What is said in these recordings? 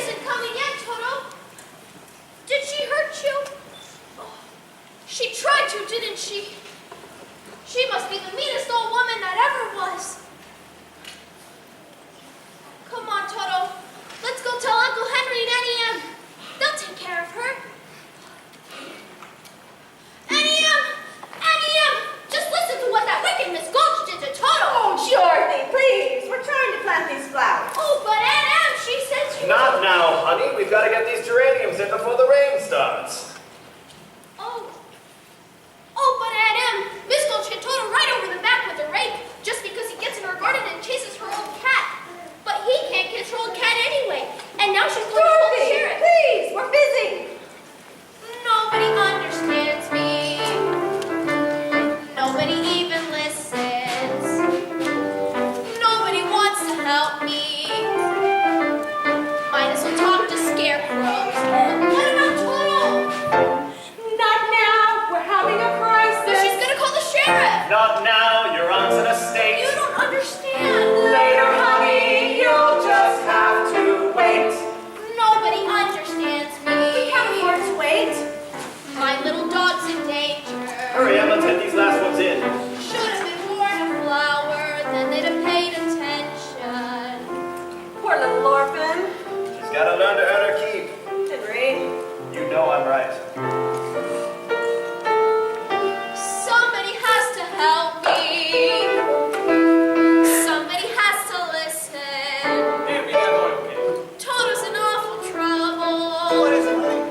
isn't coming yet, Toto. Did she hurt you? She tried to, didn't she? She must be the meanest old woman that ever was. Come on, Toto. Let's go tell Uncle Henry and Auntie Em. They'll take care of her. Auntie Em! Auntie Em! Just listen to what that wicked Miss Gulch did to Toto. Oh, Dorothy, please. We're trying to plant these flowers. Oh, but Aunt Em, she said she... Not now, honey. We've got to get these geraniums in before the rain starts. Oh, but Aunt Em, Miss Gulch hit Toto right over the back with a rake just because he gets in her garden and chases her old cat. But he can't catch her old cat anyway. And now she's going to call the sheriff. Please, we're busy. Nobody understands me. Nobody even listens. Nobody wants to help me. Might as well talk to scarecrows. What about Toto? Not now. We're having a crisis. But she's gonna call the sheriff. Not now. Your aunt's in a state. You don't understand. Later, honey. You'll just have to wait. Nobody understands me. We can't afford to wait. My little dog's in danger. Hurry up, let's get these last ones in. Should have been born a flower, then they'd have paid attention. Poor little orphan. She's got to learn to earn her keep. Henry. You know I'm right. Somebody has to help me. Somebody has to listen. Hey, we got one, kid. Toto's in awful trouble. What is it, honey?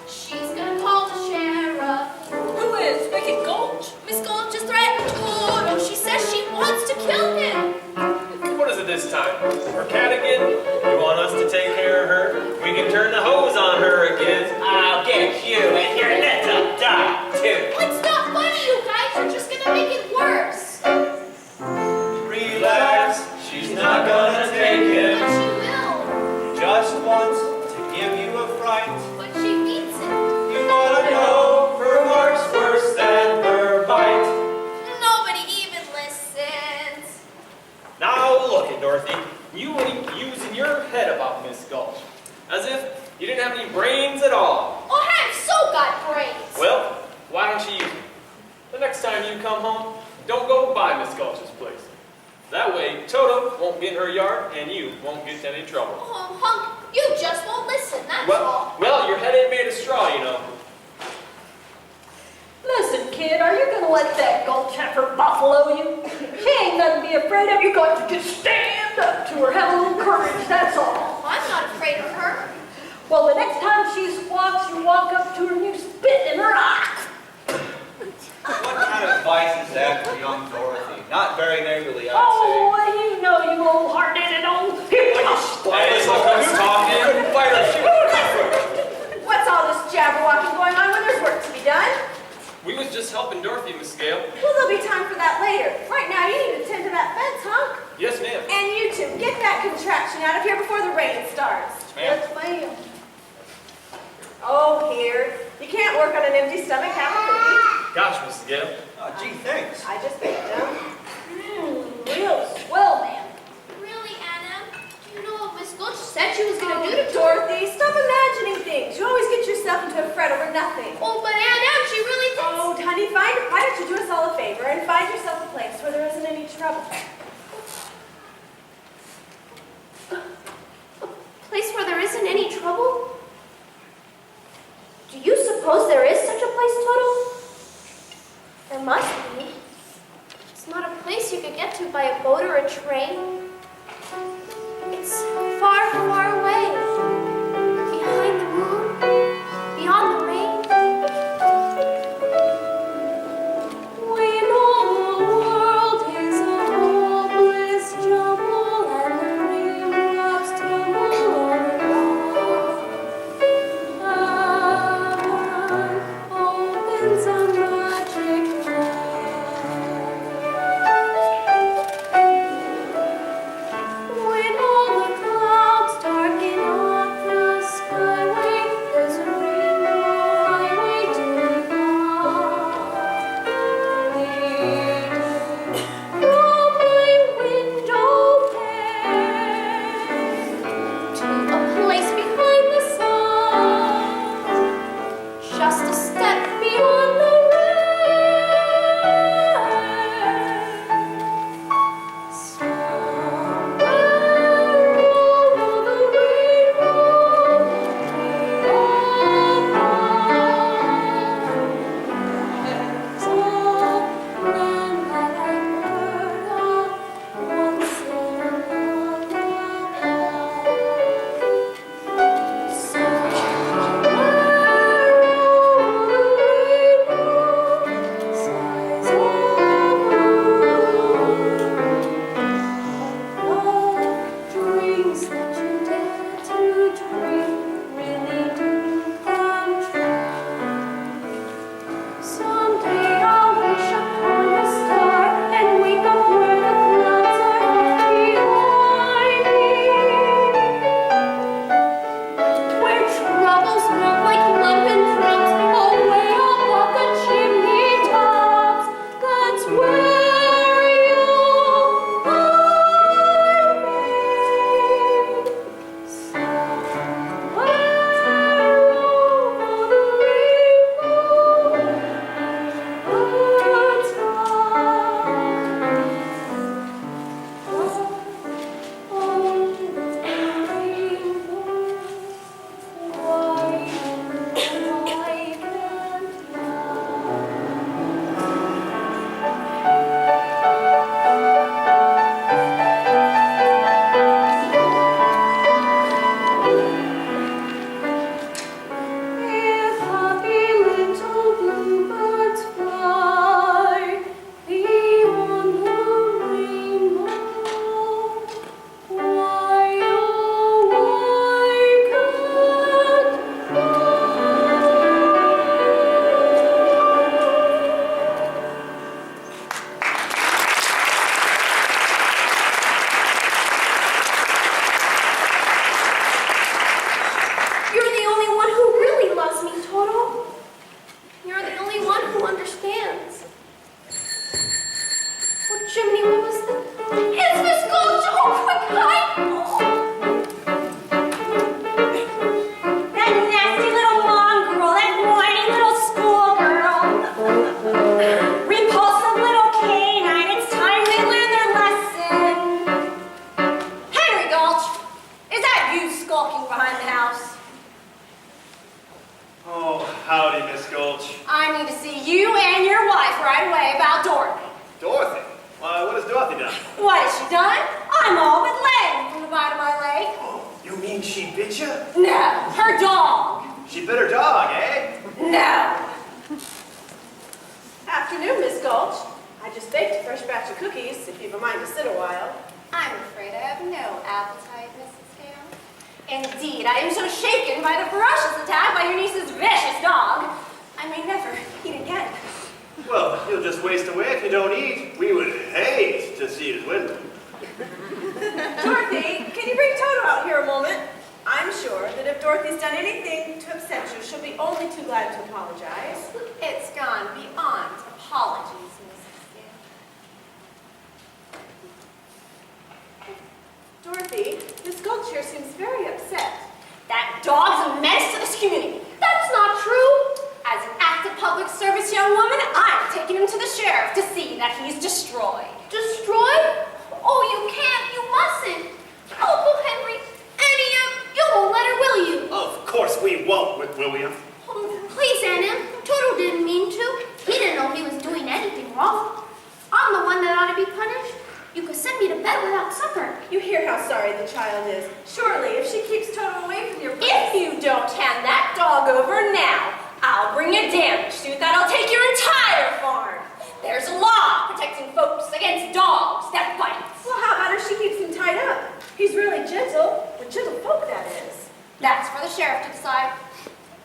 She's gonna call the sheriff. Who is Wicked Gulch? Miss Gold just threatened Toto. She says she wants to kill him. What is it this time? Her cat again? You want us to take care of her? We can turn the hose on her again. I'll get you and your little dog, too. It's not funny, you guys. You're just gonna make it worse. Relax. She's not gonna take But him. she will. Just wants to give you a fright. But she means it. You wanna know her mark's worse than her bite. Nobody even listens. Now look it, Dorothy. You ain't using your head about Miss Gulch. As if you didn't have any brains at all. Oh, I've so got brains. Well, why don't you use them? The next time you come home, don't go by Miss Gulch's place. That way, Toto won't be in her yard and you won't get in any trouble. Oh, Hunk, you just won't listen, that's all. Well, your head ain't made of straw, you know. Listen, kid, are you gonna let that Gulch heifer buffalo you? She ain't nothing to be afraid of. You got to just stand up to her, have a little courage, that's all. I'm not afraid of her. Well, the next time she squawks, you walk up to her and you spit in her eye. What kind of advice is that for young Dorothy? Not very neighborly, I'd Oh, well, you know, you old hard-headed old... Hey, look who's talking. Couldn't fight her shoe. What's all this jabberwocking going on when there's work to be done? We was just helping Dorothy, Miss Gale. Well, there'll be time for that later. Right now, you need to tend to that fence, Hunk. Yes, ma'am. And you two, get that contraption out of here before the rain starts. Yes, ma'am. Oh, here. You can't work on an empty stomach. Have a cookie. Gosh, Miss Gale. Oh, gee, thanks. I just baked them. Real swell, man. Really, Anna? Do you know what Miss Gulch said she was gonna do to Dorothy, stop imagining things. You always get yourself into a fret over nothing. Oh, but Anna, she really thinks... Oh, honey, why don't you do us all a favor and find yourself a place where there isn't any trouble? A place where there isn't any trouble? Do you suppose there is such a place, Toto? There must be. It's not a place you could get to by a boat or a train. It's far, far away. Behind the moon, beyond the rain. We know the world is a hopeless jumble and the raindrops tumble on the ground. Heaven opens a magic door. When all the clouds That nasty little mongrel, that whiny little schoolgirl. Repulsive little canine, it's time they learn their lesson. Henry Gulch, is that you skulking behind the house? Oh, howdy, Miss Gulch. I need to see you and your wife right away about Dorothy. Dorothy? Why, what has Dorothy done? What has she done? I'm all but lame from the bite of my leg. Oh, you mean she bit you? No, her dog. She bit her dog, eh? No. Afternoon, Miss Gulch. I just baked a fresh batch of cookies, if you've a mind to sit a while. I'm afraid I have no appetite, Mrs. Hale. Indeed, I am so shaken by the ferocious attack by your niece's vicious dog, I may never eat again. Well, you'll just waste away if you don't eat. We would hate to see you dwindle. Dorothy, can you bring Toto out here a moment? I'm sure that if Dorothy's done anything to upset you, she'll be only too glad to apologize. It's gone beyond apologies, Mrs. Hale. Dorothy, Miss Gulch here seems very upset. That dog's a menace to this community. That's not true. As an active public service young woman, I'm taking him to the sheriff to see that he's destroyed. Destroyed? Oh, you can't, you mustn't. Uncle Henry, Annie, you won't let her, will you? Of course we won't, William. Oh, please, Anna. Toto didn't mean to. He didn't know he was doing anything wrong. I'm the one that ought to be punished. You could send me to bed without supper. You hear how sorry the child is. Surely, if she keeps Toto away from your place. If you don't hand that dog over now, I'll bring a damage suit that'll take your entire farm. There's a law protecting folks against dogs that bite. Well, how about if she keeps him tied up? He's really gentle. With gentle folk, that is. That's for the sheriff to decide.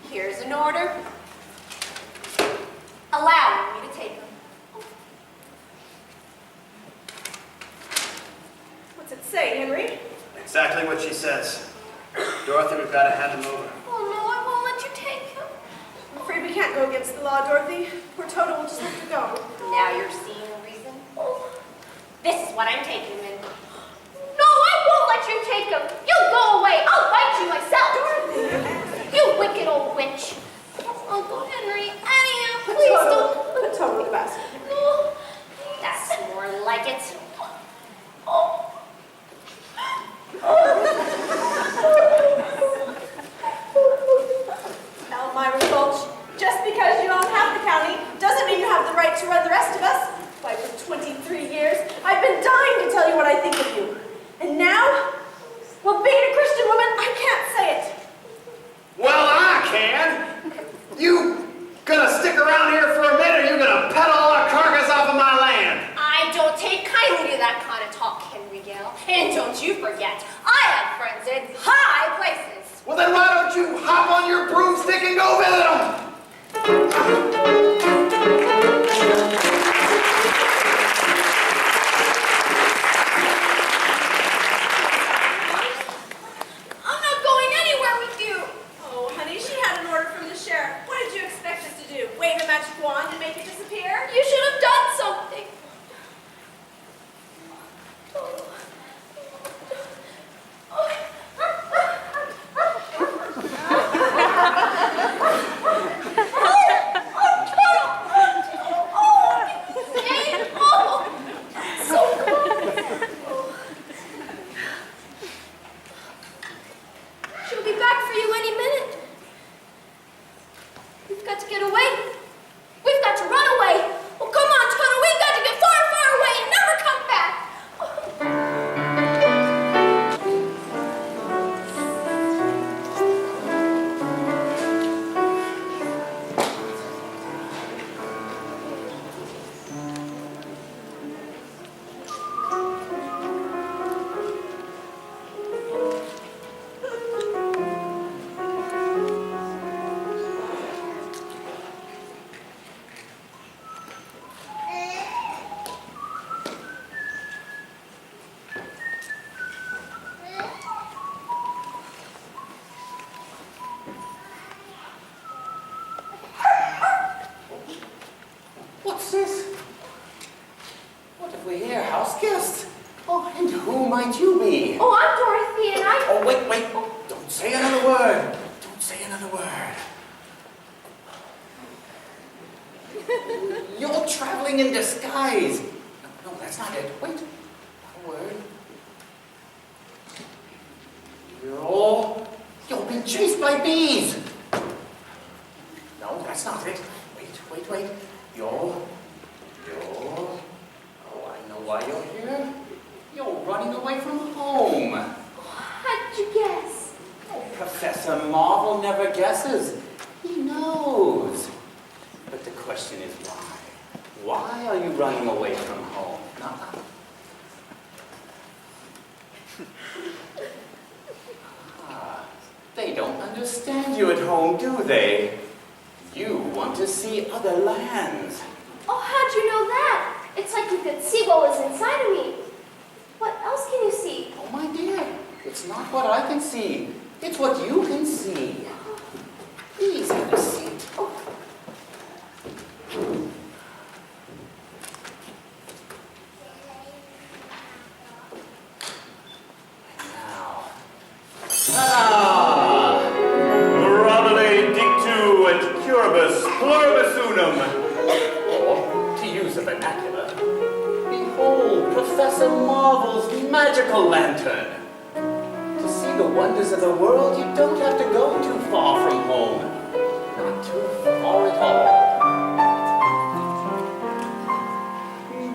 Here's an order allowing me to take him. What's it say, Henry? Exactly what she says. Dorothy, we've got to hand him over. Oh, no, I won't let you take him. I'm afraid we can't go against the law, Dorothy. Poor Toto will just have to go. Now you're seeing reason. This is what I'm taking him in. No, I won't let you take him. You go away. I'll bite you myself. You wicked old witch. Uncle Henry, Annie, please don't. Put Toto in the basket. No. That's more like it. Elmira Gulch, just because you own half the county doesn't mean you have the right to run the rest of us. Why, for 23 years, I've been dying to tell you what I think of you. And now, well, being a Christian woman, I can't say it. Well, I can. You gonna stick around here for a minute, or you gonna pet all our carcass off of my land? I don't take kindly to that kind of talk, Henry Gale. And don't you forget, I have friends in high places. Well, then why don't you hop on your broomstick and go visit them? I'm not going anywhere with you. Oh, honey, she had an order from the sheriff. What did you expect us to do? Wave a magic wand and make it disappear? You should have done something. She'll be back for you any minute. We've got to get away. We've got to run away. Oh, come on, Toto. We've got to get far, far away and never come back. What's this? What have we here? House guest? Oh, and who might you be? Oh, I'm Dorothy, and I... Oh, wait. Oh, don't say another word. word. Don't say another word. You're traveling in disguise. No, that's not it. Wait. Not a word. You're being chased by bees. No, that's not it. Wait. You're... Oh, I know why you're here. You're running away from home. How did you guess? Oh, Professor Marvel never guesses. He knows. But the question is why? Why are you running away from home? They don't understand you at home, do they? You want to see other lands. Oh, how'd you know that? It's like you could see what was inside of me. What else can you see? Oh, my dear, it's not what I can see. It's what you can see. Please have a seat. Oh. Robile dictu et curibus pluribus unum. Or, to use a vernacular, behold Professor Marvel's magical lantern. To see the wonders of the world, you don't have to go too far from home. Not too far at all.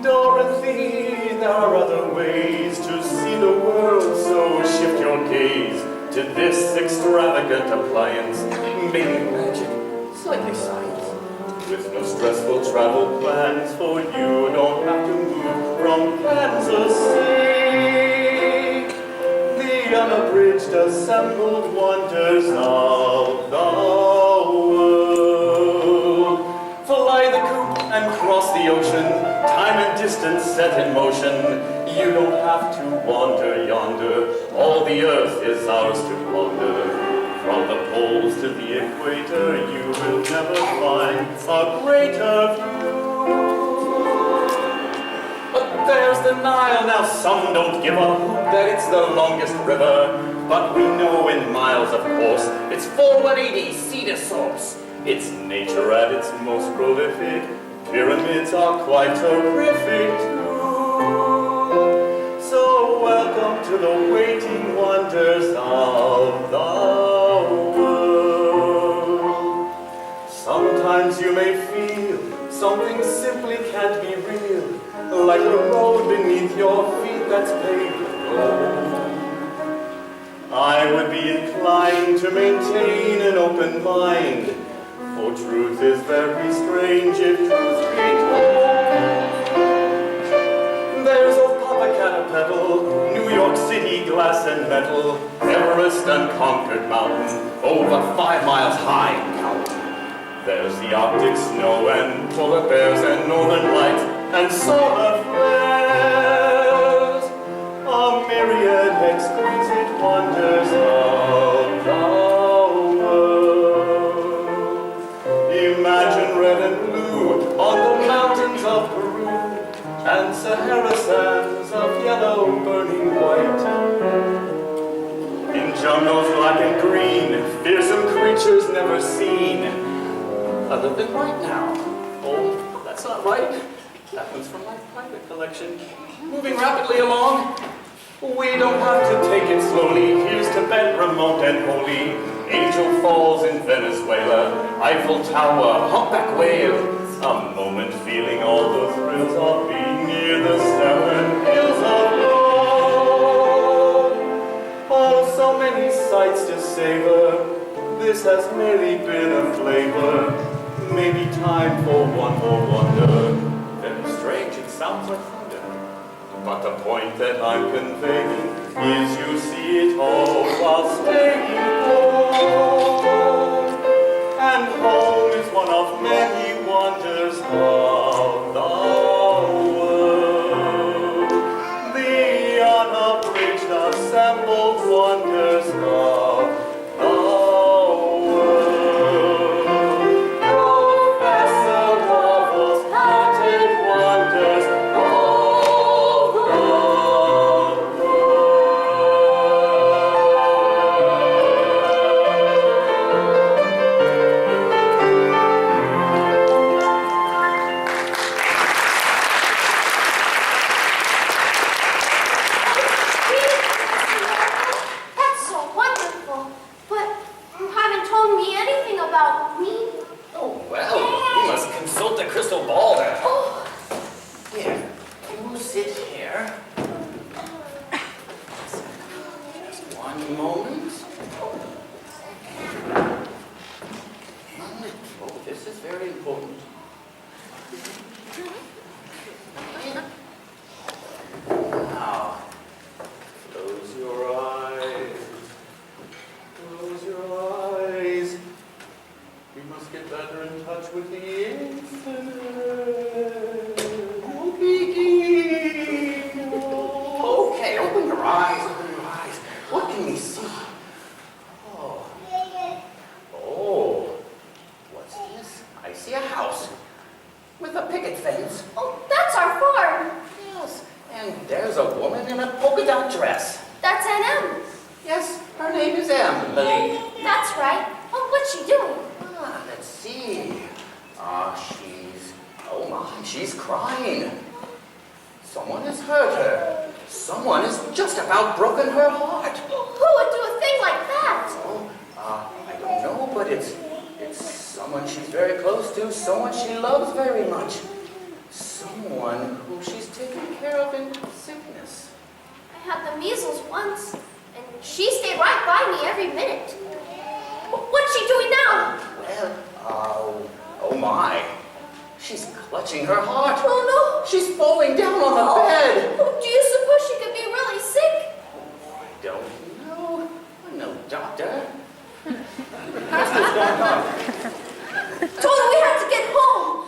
Dorothy, there are other ways to see the world, so shift your gaze to this extravagant appliance. Maybe magic, slightly science. With no stressful travel plans, for you don't have to move from Kansas City. The unabridged assembled wonders of the world. Fly the coop and cross the ocean, time and distance set in motion. You don't have to wander yonder, all the earth is ours to plunder. From the poles to the equator, you will never find a greater view. But there's the Nile, now some don't give a hoot that it's the longest river. But we know in miles, of course, it's 4180 sea to source. It's nature at its most prolific. Pyramids are quite terrific too. So welcome to the waiting wonders of the world. Sometimes you may feel something simply can't be real, like the road beneath your feet that's paved with gold. I would be inclined to maintain an open mind, for truth is very strange if truth be told. There's old Popocatepetl, New York City, glass and metal, Everest unconquered mountain, over 5 miles high in County. There's the Arctic snow and polar bears and northern lights and solar flares. A myriad exquisite wonders of the world. Imagine red and blue on the mountains of Peru, and Sahara sands of yellow burning white. In jungles black and green, fearsome creatures never seen. Other than right now. Oh, that's not right. That one's from my private collection. Moving rapidly along. We don't have to take it slowly. Here's Tibet, remote and holy. Angel Falls in Venezuela. Eiffel Tower, humpback whale. A moment feeling all the thrills of being near the 7 hills of gold. Oh, so many sights to savor. This has merely been a flavor. Maybe time for one more wonder. Very strange, it sounds like thunder. But the point that I'm conveying is you see it all while staying home. And home is one of many wonders of the world. The unabridged assembled wonders of the world. Professor Marvel's hearted wonders of the world. right. Oh, what's she doing? Let's see. Oh my, she's crying. Someone has hurt her. Someone has just about broken her heart. Who would do a thing like that? Oh, I don't know, but it's someone she's very close to, someone she loves very much. Someone who she's taken care of in sickness. I had the measles once, and she stayed right by me every minute. What's she doing now? Well, oh my. She's clutching her heart. Oh no! She's falling down on the bed. Do you suppose she could be really sick? I don't know. I'm no doctor. What's going on? Toto, we have to get home!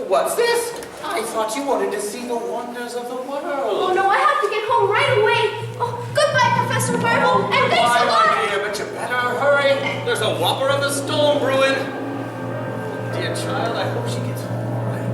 What's this? I thought you wanted to see the wonders of the world. Oh no, I have to get home right away! Oh, goodbye, Professor Marvel, and thanks a Bye, lot! my dear, but you better hurry. There's a whopper of the storm brewing. Dear child, I hope she gets home all right.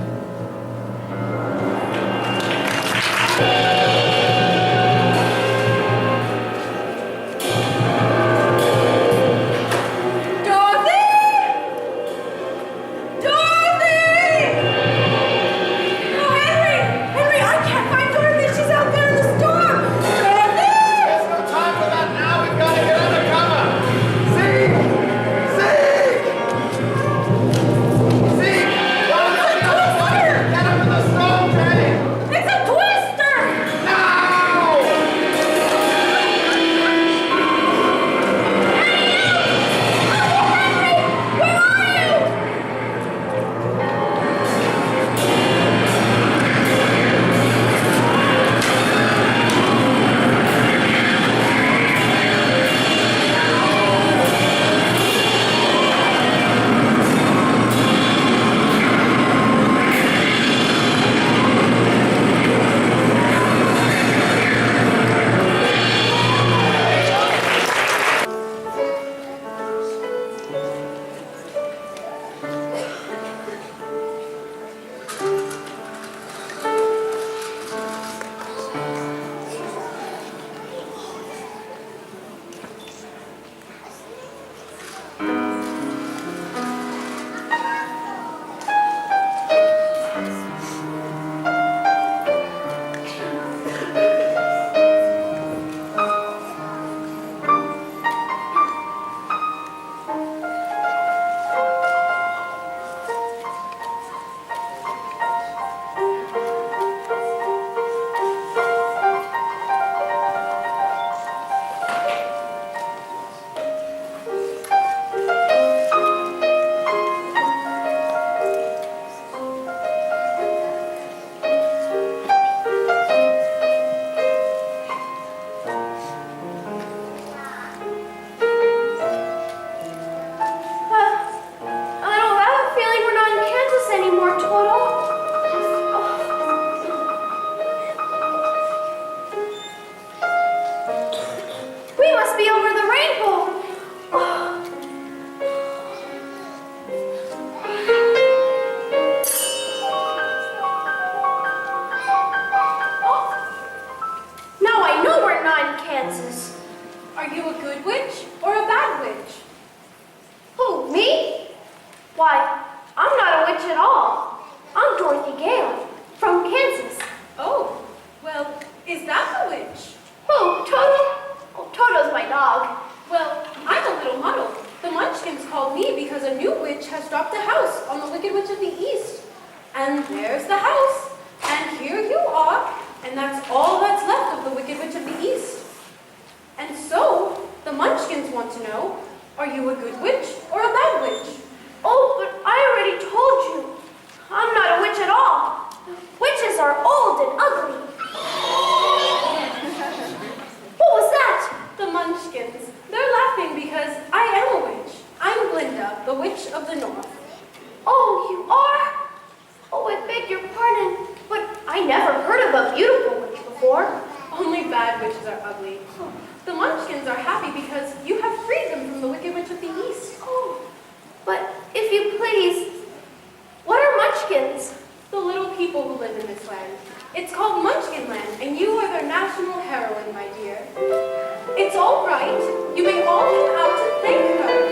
And there's the house. And here you are. And that's all that's left of the Wicked Witch of the East. And so, the Munchkins want to know, are you a good witch or a bad witch? Oh, but I already told you. I'm not a witch at all. Witches are old and ugly. What was that? The Munchkins. They're laughing because I am a witch. I'm Glinda, the Witch of the North. Oh, you are? Oh, I beg your pardon, but I never heard of a beautiful witch before. Only bad witches are ugly. The Munchkins are happy because you have freed them from the Wicked Witch of the East. Oh, but if you please, what are Munchkins? The little people who live in this land. It's called Munchkin Land, and you are their national heroine, my dear. It's all right. You may all come out to thank her.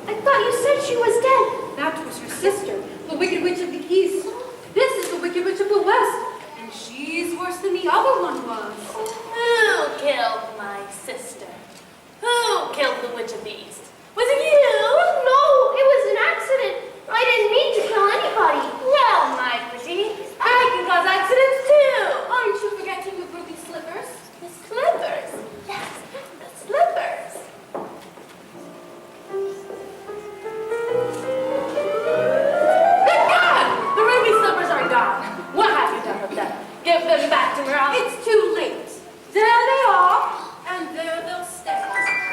I thought you said she was dead. That was her sister, the Wicked Witch of the East. This is the Wicked Witch of the West, and she's worse than the other one was. Who killed my sister? Who killed the Witch of the East? Was it you? No, it was an accident. I didn't mean to kill anybody. Well, my pretty, I can cause accidents too. Aren't you forgetting the ruby slippers? The slippers. Yes, the slippers. Good God! The ruby slippers are gone. What have you done with them? Give them back to me. It's too late. There they are, and there they'll stay.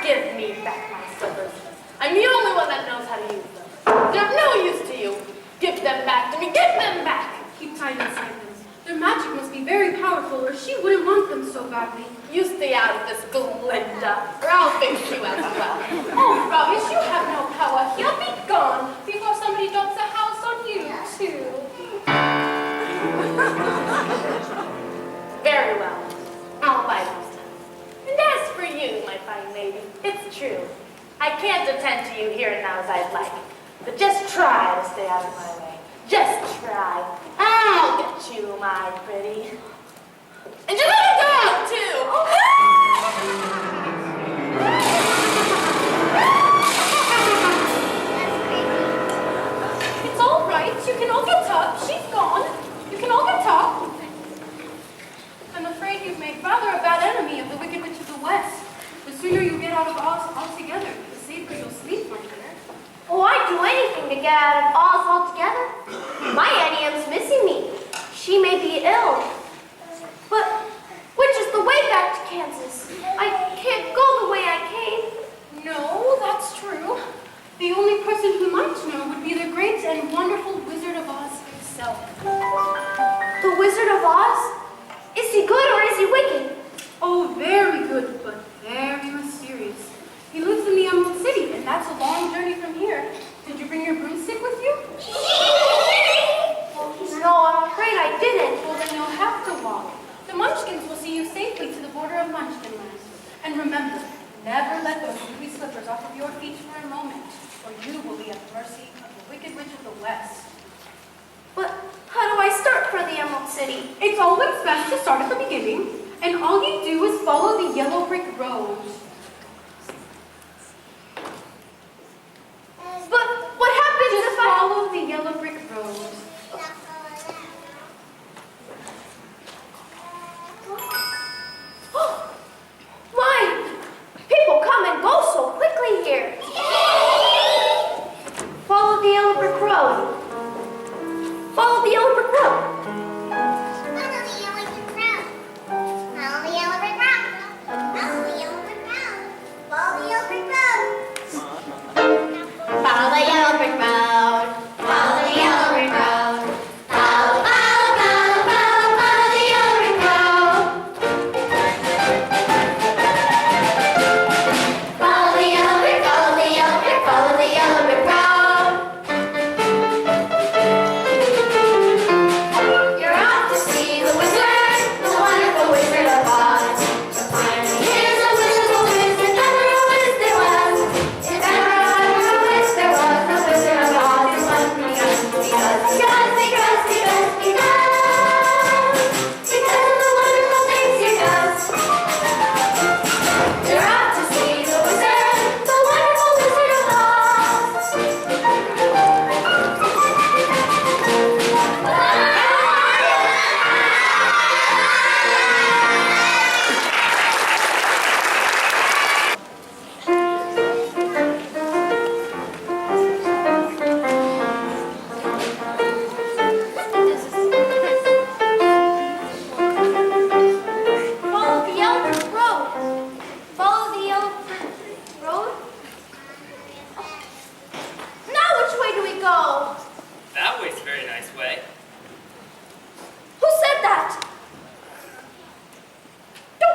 Give me back my slippers. I'm the only one that knows how to use them. They're of no use to you. Give them back to me. Give them back. Keep tight inside them. Their magic must be very powerful, or she wouldn't want them so badly. You stay out of this, Glinda, or I'll fix you as well. Oh, rubbish, you have no power. He'll be gone before somebody dumps a house on you, too. Very well. I'll buy those time. And as for you, my fine lady, it's true. I can't attend to you here and now as I'd like. But just try to stay out of my way. Just try. I'll get you, my pretty. And your little dog, too! It's all right. You can all get up. She's gone. You can all get up. I'm afraid you've made rather a bad enemy of the Wicked Witch of the West. The sooner you get out of Oz altogether, the safer you'll sleep, my dear. Oh, I'd do anything to get out of Oz altogether. My Auntie M's missing me. She may be ill. But which is the way back to Kansas? I can't go the way I came. No, that's true. The only person who might know would be the great and wonderful Wizard of Oz himself. The Wizard of Oz? Is he good or is he wicked? Oh, very good, but very mysterious. He lives in the Emerald City, and that's a long journey from here. Did you bring your broomstick with you? No, I'm afraid I didn't. Well, then you'll have to walk. The Munchkins will see you safely to the border of Munchkinland. And remember, never let those ruby slippers off of your feet for a moment, or you will be at the mercy of the Wicked Witch of the West. But how do I start for the Emerald City? It's always best to start at the beginning, and all you do is follow the yellow brick road. But what happens Just if I... follow the yellow brick road. My! People come and go so quickly here. Follow the yellow brick road. Follow the yellow brick road. Follow the yellow brick road. Follow the yellow brick road. Follow the yellow brick road.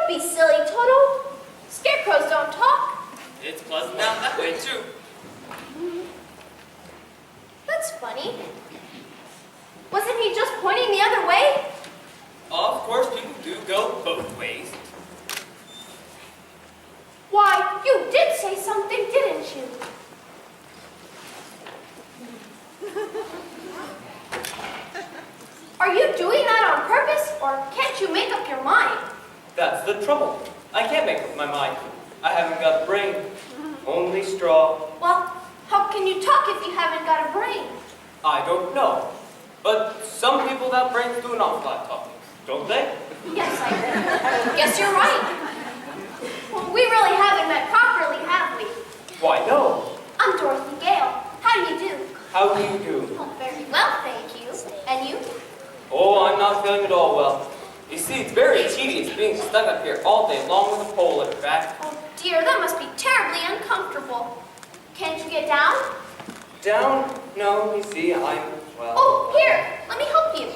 Don't be silly, Toto. Scarecrows don't talk. It's pleasant down that way, too. That's funny. Wasn't he just pointing the other way? Of course, people do go both ways. Why, you did say something, didn't you? Are you doing that on purpose, or can't you make up your mind? That's the trouble. I can't make up my mind. I haven't got a brain. Only straw. Well, how can you talk if you haven't got a brain? I don't know. But some people without brains do an awful lot of talking, don't they? Yes, I guess you're right. Well, we really haven't met properly, have we? Why, no. I'm Dorothy Gale. How do you do? How do you do? Oh, very well, thank you. And you? Oh, I'm not feeling at all well. You see, it's very tedious being stuck up here all day long with a pole at your back. Oh dear, that must be terribly uncomfortable. Can't you get down? Down? No, you see, I'm, well... Oh, here, let me help you.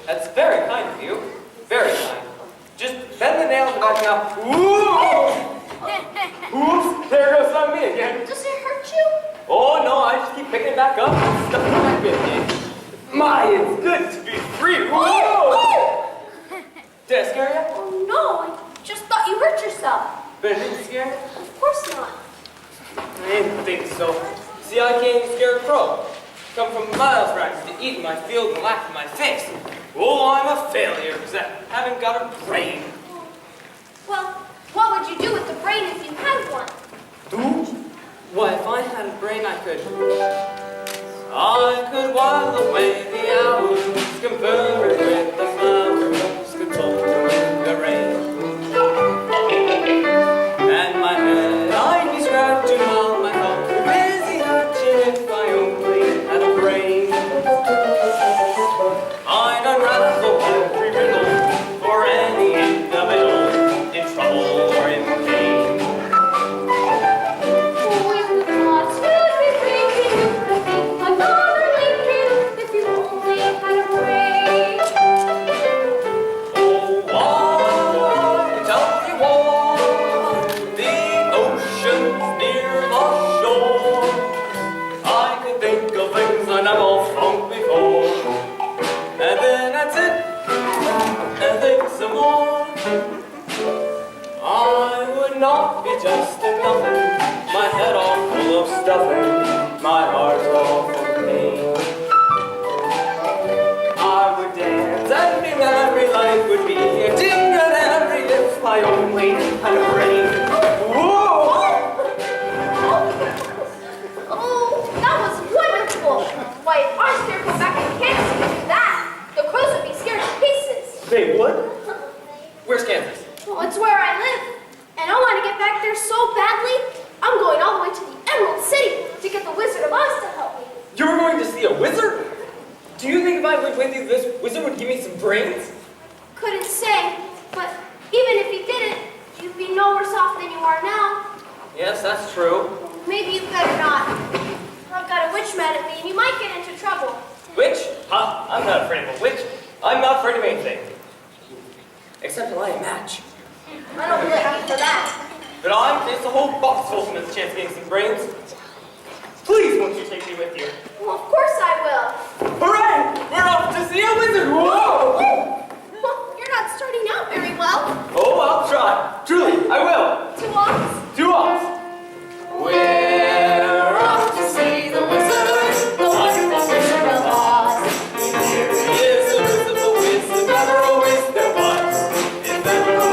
That's very kind of you. Very kind. Just bend the nails back now. Ooh! Oops, there goes on me again. Does it hurt you? Oh, no, I just keep picking it back up and stuffing it back in me. My, it's good to be free. Whoa! Did I scare you? Oh no, I just thought you hurt yourself. But it didn't scare me? Of course not. I didn't think so. See, I can't even scare a crow. Come from miles around to eat in my field and laugh in my face. Oh, I'm a failure because I haven't got a brain. Well, what would you do with the brain if you had one? Do? Why, if I had a brain, I could while away the hours, conferring with the flowers, consulting with the rain. And my head I'd be scratching while my thoughts were busy hatching if I only had a brain. I'd unravel every riddle for any individual in trouble or in pain. Not be just a nothing, my head all full of stuffing, my heart all full of pain. I would dance and be merry, life would be a ding-a-dandy if I only had a brain. Whoa! Oh, that was wonderful. Why, if our scarecrow back in Kansas could do that, the crows would be scared to pieces. They would? Where's Kansas? Well, it's where I live. And I want to get back there so badly, I'm going all the way to the Emerald City to get the Wizard of Oz to help me. You were going to see a wizard? Do you think if I went with you, this wizard would give me some brains? Couldn't say, but even if he didn't, you'd be no worse off than you are now. Yes, that's true. Maybe you better not. I've got a witch mad at me, and you might get into trouble. Witch? Ha! I'm not afraid of a witch. I'm not afraid of anything. Except to light a match. I don't blame you for that. But I'm just a whole box full of a chance of getting some brains. Please, won't you take me with you? Well, of course I will. Hooray! We're off to see a wizard! Whoa! Well, you're not starting out very well. Oh, I'll try. Truly, I will. 2 Oz. 2 Oz. We're off to see the wizard, the wonderful Wizard of Oz. Here he is, a wizard, if ever a wiz there was. If ever a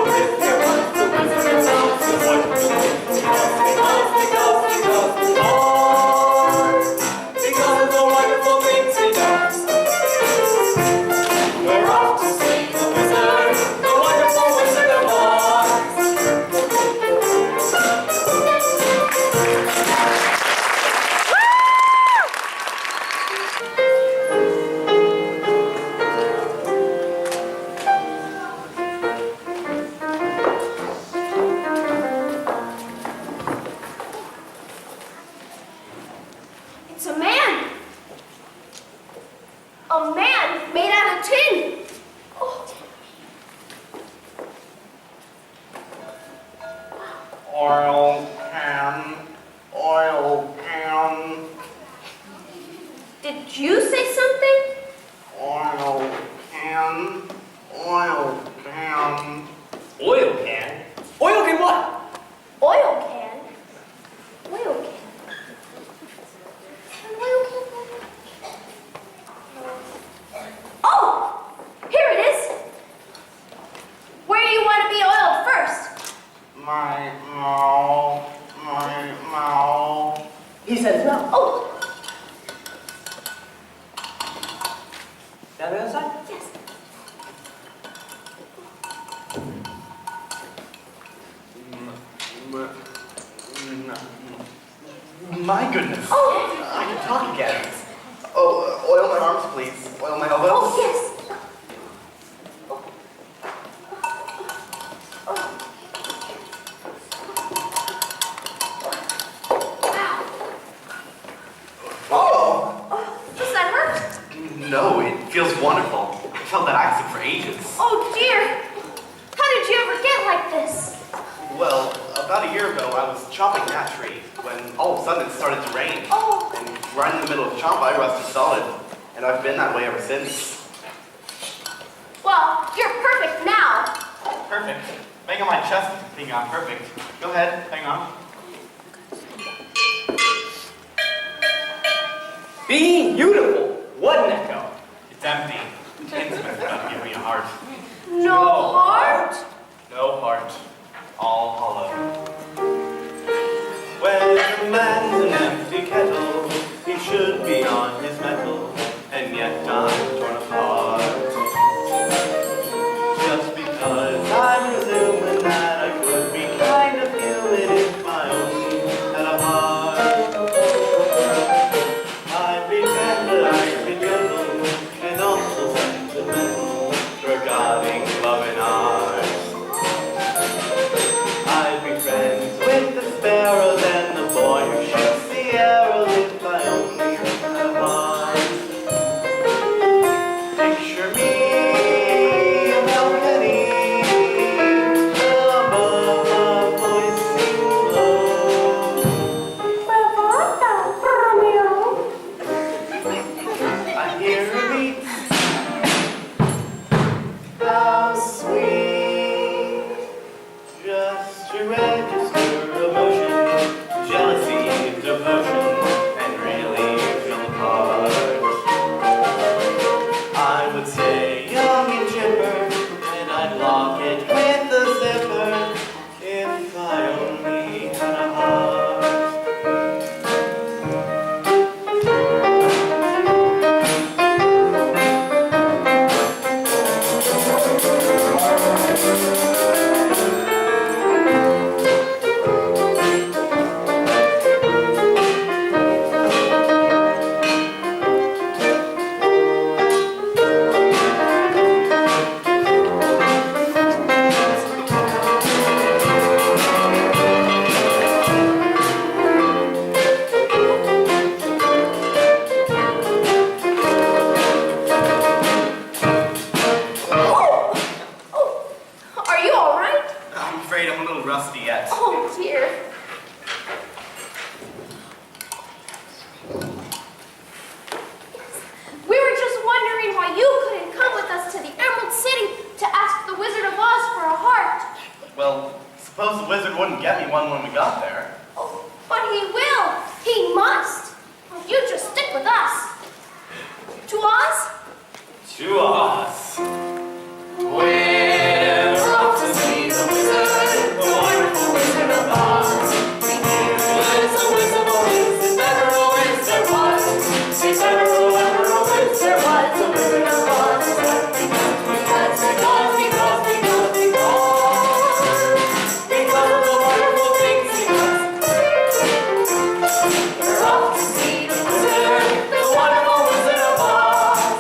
wiz there was, the Wizard of Oz is wonderful. Because of the wonderful things he does. We're off to see the wizard, the wonderful Wizard of Oz. Oil can. Oil can. Did you say something? Oil can. Oil can. Oil can? Oil can what? Oil can. Oil can. An oil can. Oh! Here it is. Where do you want to be oiled first? My mouth. My mouth. He says no. Oh, That outside? yes. My goodness. Oh, I can talk again. Oh, oil my arms, please. Oil my elbows. oh, yes. Oh! Does that hurt? No, it feels wonderful. I felt that accent for ages. Oh, dear. How did you ever get like this? Well, about a year ago, I was chopping that tree when all of a sudden it started to rain. Oh. And right in the middle of the chop, I rusted solid. And I've been that way ever since. Well, you're perfect now. Perfect. Bang on my chest, thinking I'm perfect. Go ahead, hang on. Beautiful. What an echo. It's empty. Intimate's gonna give me a heart. No heart? No heart. All hollow. When a man's an empty kettle, he should be on his mettle, and yet I'm torn apart. Just because I'm presuming that I could be kind of human if I only had a heart. I pretend that I can gentle and also sentimental regarding love and art. I'd be friends with the sparrows and the boy who shoots the arrows if I only had a heart. Picture me, a balcony, above a voice sings low. I hear a beat, how sweet. Just to register emotion, jealousy, devotion, and really feel the part. I would say young and chipper, and I'd lock it with the zipper if I only had a heart. Oh, are you all right? I'm afraid I'm a little rusty yet. Oh, dear. We were just wondering why you couldn't come with us to the Emerald City to ask the Wizard of Oz for a heart. Well, suppose the wizard wouldn't get me one when we got there. Oh, but he will. He must. Well, you just stick with us. To Oz? To us. We're off to see the wizard, the wonderful Wizard of Oz. We knew there's a wizard, always, if ever always there was. If ever always there was a Wizard of Oz. Because of the wonderful things he does. We're off to see the wizard, the wonderful Wizard of Oz.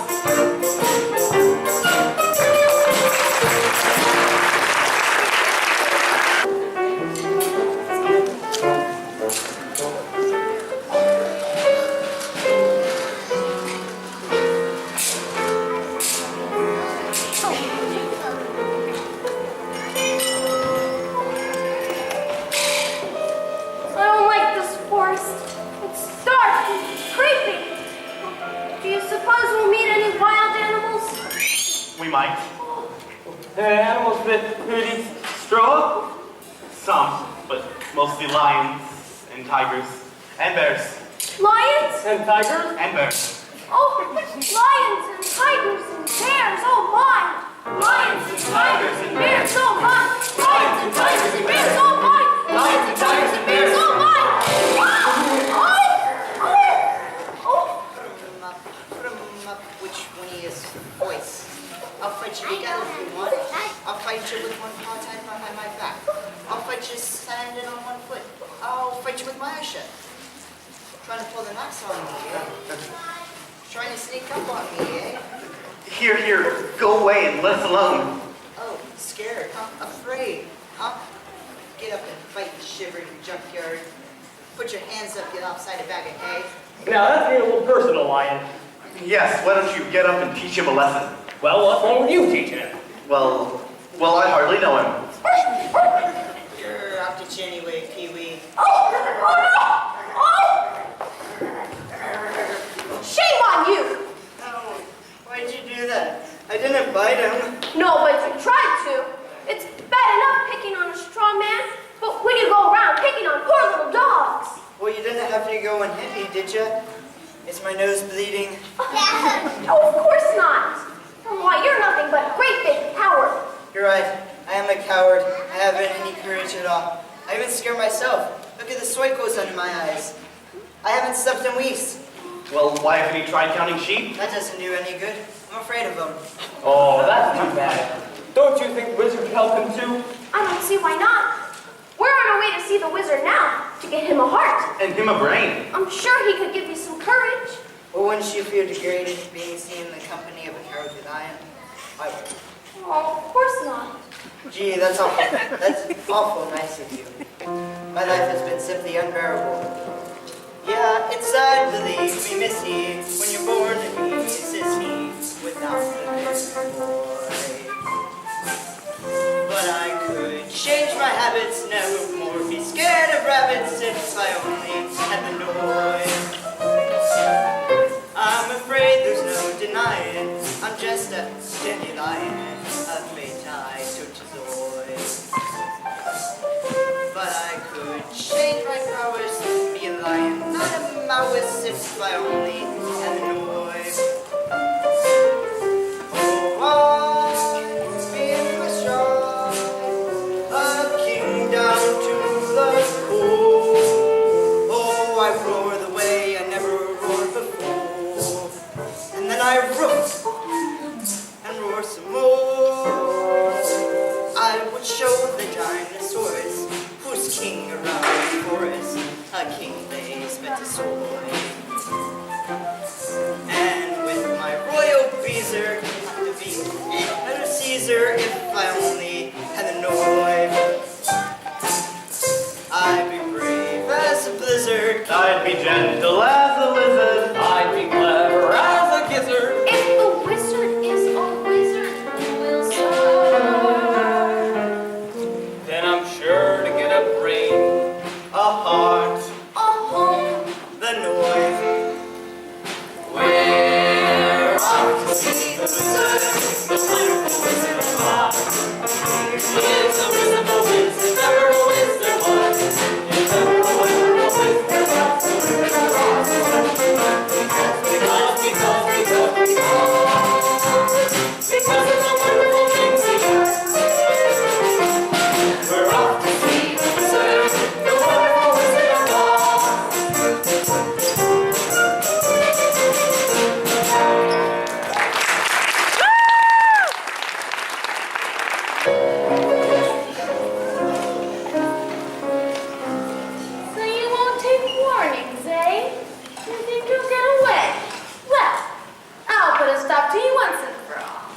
might. Animals that eat straw? Some, but mostly lions and tigers and bears Lions? and tigers and bears. Oh, lions and tigers and bears, oh my! Lions and tigers and bears, oh my! Lions and tigers and bears, oh my! Lions and tigers and bears, oh my! Put 'em up which one of you voice. I'll fight you together if you want. I'll fight you with one paw tied behind my back. I'll fight you standing on one foot. I'll fight you with my eyes shut. Trying to pull the knocks on me, eh? Trying to sneak up on me, eh? Here, go away and let us alone. Oh, scared, huh? Afraid, huh? Get up and fight, you shivering junkyard. Put your hands up, you lopsided bag of hay. Now that's getting a little personal, Lion. Yes, why don't you get up and teach him a lesson? Well, what's wrong with you teaching him? Well, I hardly know him. You're out to you anyway, Pee-wee. Shame on you! Oh, why'd you do that? I didn't bite him. No, but you tried to. It's bad enough picking on a straw man, but when you go around picking on poor little dogs. Well, you didn't have to go and hit me, did you? Is my nose bleeding? Oh, of course not. Why, you're nothing but a great big coward. You're right. I am a coward. I haven't any courage at all. I even scare myself. Look at the soy goes under my eyes. I haven't slept in weeks. Well, why haven't you tried counting sheep? That doesn't do any good. I'm afraid of them. Oh, that's too bad. Don't you think the wizard could help him too? I don't see why not. We're on our way to see the wizard now, to get him a heart. And him a brain. I'm sure he could give you some courage. Well, wouldn't you feel degraded being seen in the company of a cowardly lion? I would. Oh, of course not. Gee, that's awful. That's awful nice of you. My life has been simply unbearable. Yeah, it's sad, believe me, missy. When you're born to be a sissy without the little boy. But I could change my habits, never more be scared of rabbits if I only had the noise. I'm afraid there's no denying I'm just a dandelion, a fatai totazoid. But I could change my powers to be a lion, not a mouse if I only had the noise. Oh, I'll be my stride, a king down to the core. Oh, I roar the way I never roared before. And then I roar, and roar some more. I would show the dinosaurs who's king around the forest. A king lays Metasaur. And with my royal breezer, to be a Caesar if I only had the noise. I'd be brave as a blizzard. I'd be gentle as a lizard. I'd be clever as a gizzard. If the wizard is a wizard, you will serve. Then I'm sure to get a brain. A heart, A home. the noise. We're off to See the wizard, the wonderful Wizard of Oz. He is a wonderful wizard, ever a wizard was. If ever a wonderful wizard was, the Wizard of Oz. Because of the wonderful things he does. We're off to see the wizard, the wonderful Wizard of Oz. So you won't take warnings, eh? You think you'll get away? Well, I'll put a stop to you once and for all.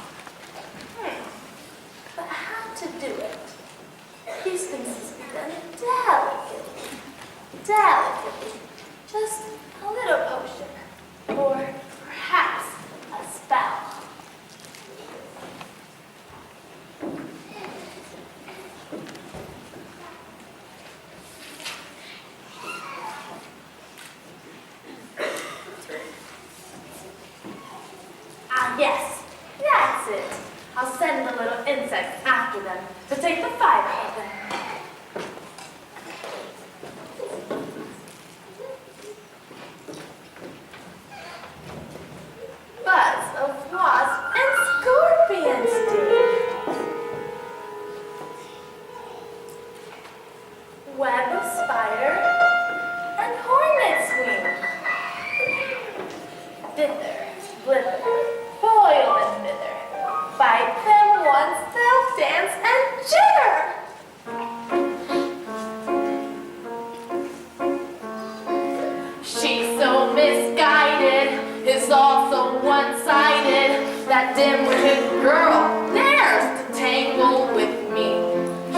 But how to do it? These things must be done delicately. Delicately. Just a little potion. Or perhaps a spell. Ah, yes. That's it. A spider of them. Buzz of wasp and scorpion sting. Web of spider and hornet's wing. Dither, blither, foil and bither. Bite them once they'll dance and jitter. She's so misguided, is also one-sided. That dim-witted girl dares to tangle with me.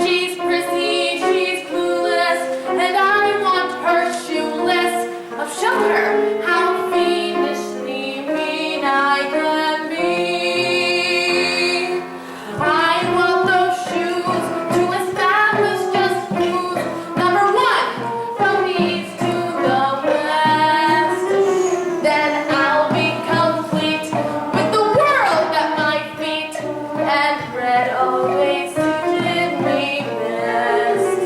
She's prissy, she's clueless, and I want her shoeless. I'll show her how fiendishly mean I can be. I want those shoes to establish just who's number one from east to the west. Then I'll be complete with the world at my feet, and red always suited me best.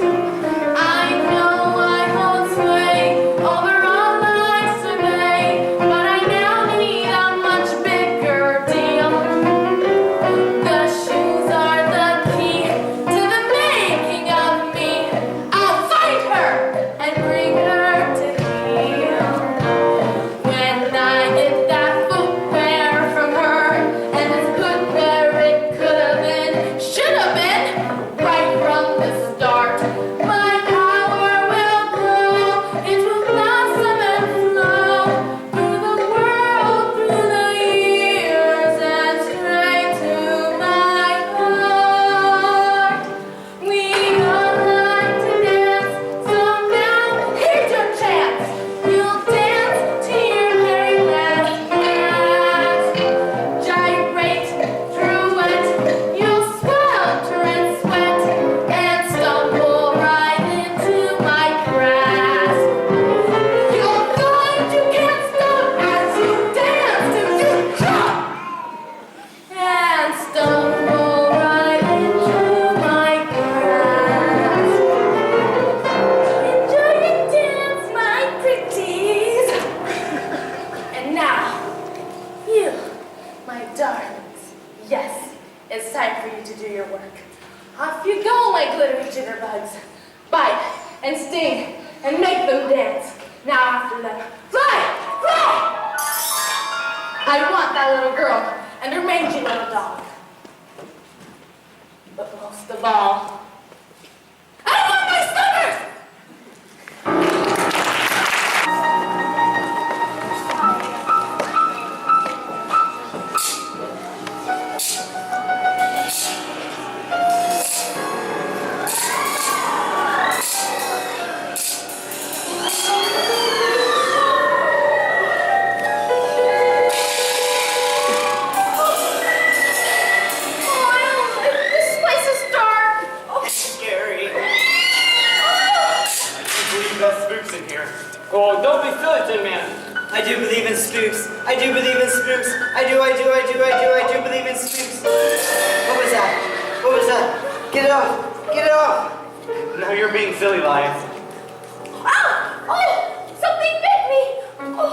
I know I hold sway over all I survey, but I now need a much bigger deal. The shoes are the key to the making of me. I'll find her and bring her to heel. When I get that footwear from her, and it's good where it could have been, should have been, right from the start, my power will grow, it will blossom and flow through the world, through the years, and straight to my heart. We all like to dance, so now here's your chance. You'll dance to your very last gasp. Gyrate through it, you'll swelter and sweat, and stumble right into my grasp. You'll find you can't stop as you dance till you drop, and stumble right into my grasp. Enjoy your dance, my pretties. And now, you, my darlings, yes, it's time for you to do your work. Off you go, my glittery jitterbugs. Bite and sting and make them dance. Now after that, fly, fly! I want that little girl and her mangy little dog. But most of all, I want my slippers! This place is dark. It's scary. I can't believe that spooks in here. Oh, don't be silly, Tin Man. I do believe in spooks. I do believe in spooks. I do believe in spooks. What was that? What was that? Get it off! Get it off! Now you're being silly, Lion. Ah! Oh! Something bit me! Oh.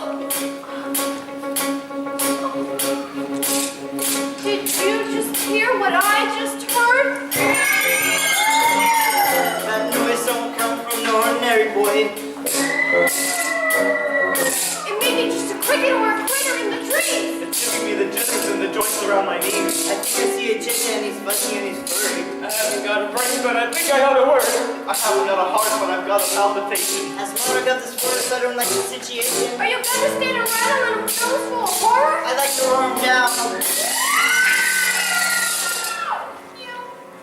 Did you just hear what I just heard? That noise don't come from no ordinary boy. It may be just a cricket or a critter in the trees. It's giving me the jitters and the joints around my knees. I think I see a chicken and he's fuzzy and he's furry. I haven't got a brain, but I think I ought to work. I haven't got a heart, but I've got a palpitation. As mother got this forest, I don't like the situation. Are you gonna stand around in a nose full of horror? I like to roar him down.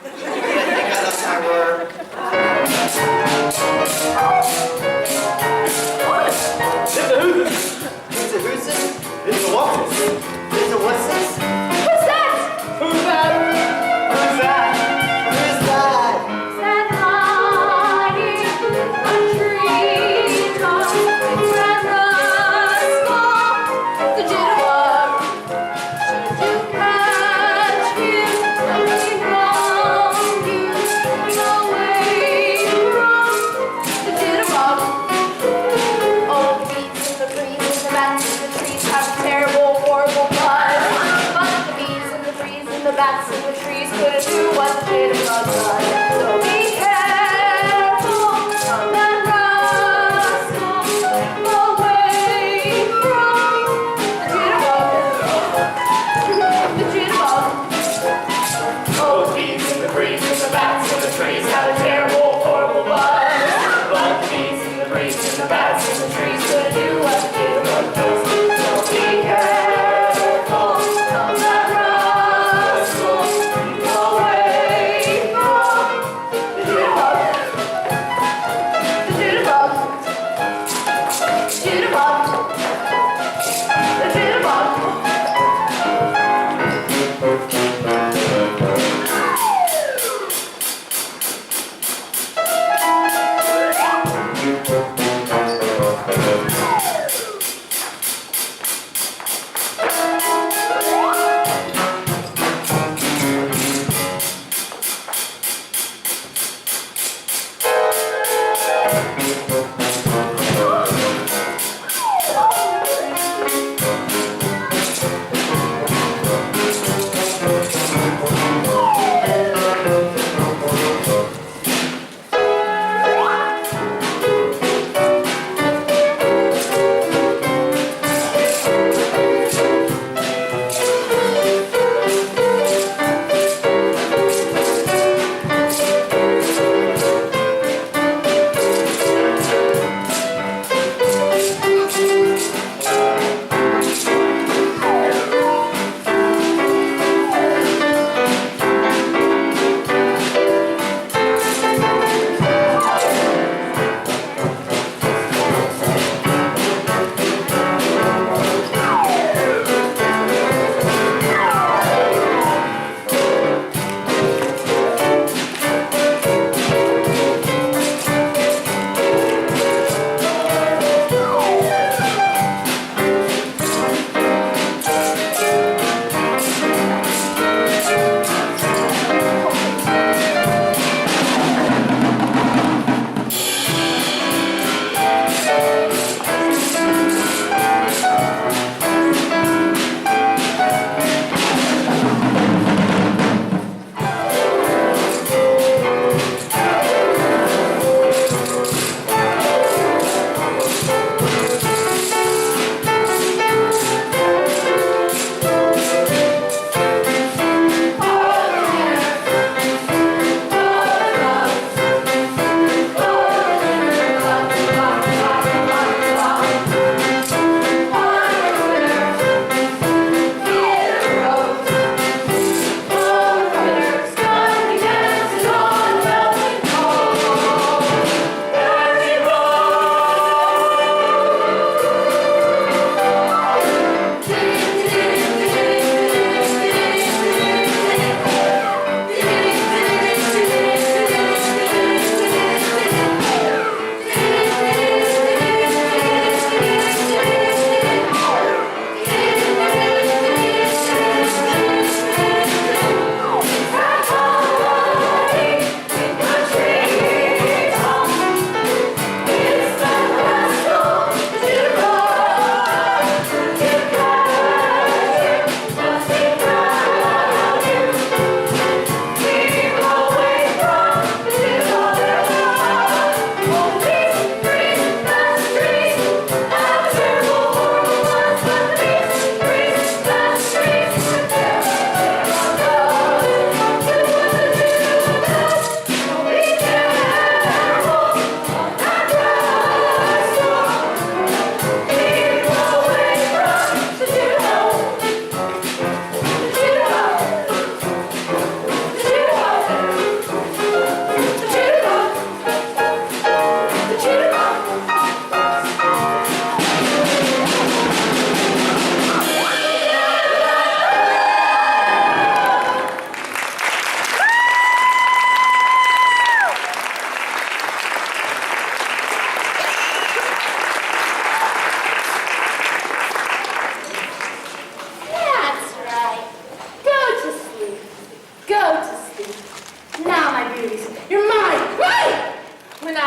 I think I love my roar. It's a hoot. It's a who's this? It's a what? It's a what's this? What's that? Who's that? Who's that? Who's that? Sat high in a tree top, ran the small, the jitterbug. Should you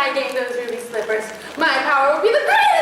I gained those ruby slippers, my power would be the greatest